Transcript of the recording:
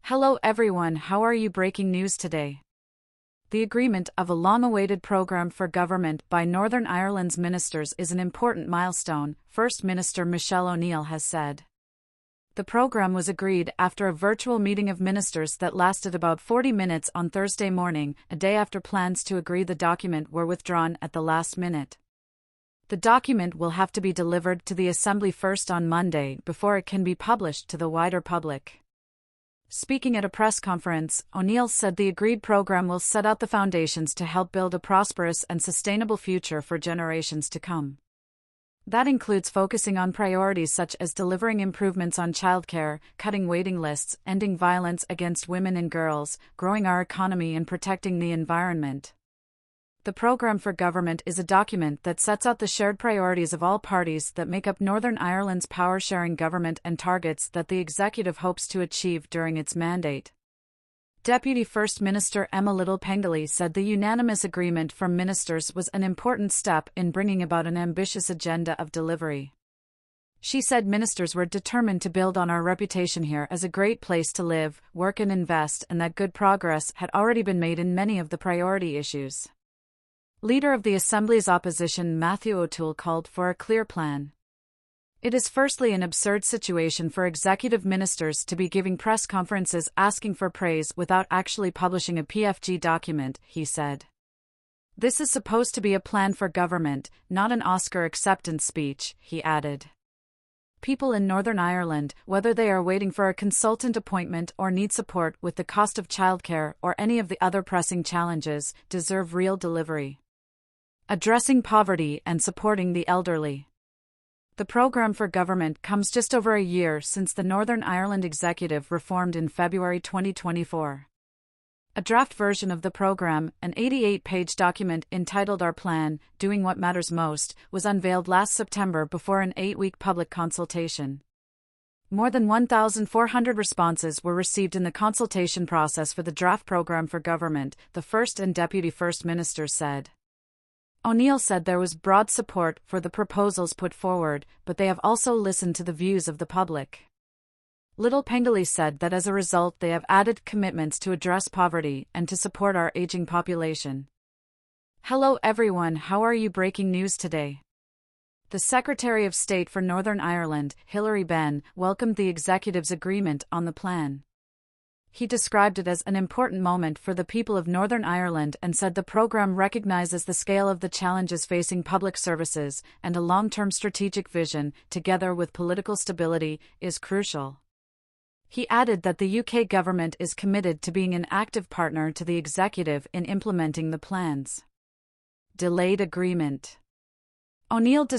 Hello everyone, how are you? Breaking news today. The agreement of a long-awaited programme for government by Northern Ireland's ministers is an important milestone, First Minister Michelle O'Neill has said. The programme was agreed after a virtual meeting of ministers that lasted about 40 minutes on Thursday morning, a day after plans to agree the document were withdrawn at the last minute. The document will have to be delivered to the Assembly first on Monday before it can be published to the wider public. Speaking at a press conference, O'Neill said the agreed programme will set out the foundations to help build a prosperous and sustainable future for generations to come. That includes focusing on priorities such as delivering improvements on childcare, cutting waiting lists, ending violence against women and girls, growing our economy and protecting the environment. The programme for government is a document that sets out the shared priorities of all parties that make up Northern Ireland's power-sharing government and targets that the executive hopes to achieve during its mandate. Deputy First Minister Emma Little-Pengelly said the unanimous agreement from ministers was an important step in bringing about an ambitious agenda of delivery. She said ministers were determined to build on our reputation here as a great place to live, work and invest, and that good progress had already been made in many of the priority issues. Leader of the Assembly's opposition Matthew O'Toole called for a clear plan. It is firstly an absurd situation for executive ministers to be giving press conferences asking for praise without actually publishing a PFG document, he said. This is supposed to be a plan for government, not an Oscar acceptance speech, he added. People in Northern Ireland, whether they are waiting for a consultant appointment or need support with the cost of childcare or any of the other pressing challenges, deserve real delivery. Addressing poverty and supporting the elderly. The programme for government comes just over a year since the Northern Ireland Executive reformed in February 2024. A draft version of the programme, an 88-page document entitled Our Plan, Doing What Matters Most, was unveiled last September before an 8-week public consultation. More than 1,400 responses were received in the consultation process for the draft programme for government, the First and Deputy First Ministers said. O'Neill said there was broad support for the proposals put forward, but they have also listened to the views of the public. Little-Pengelly said that as a result they have added commitments to address poverty and to support our aging population. Hello everyone, how are you? Breaking news today. The Secretary of State for Northern Ireland, Hilary Benn, welcomed the executive's agreement on the plan. He described it as an important moment for the people of Northern Ireland and said the programme recognises the scale of the challenges facing public services and a long-term strategic vision, together with political stability, is crucial. He added that the UK government is committed to being an active partner to the executive in implementing the plans. Delayed agreement. O'Neill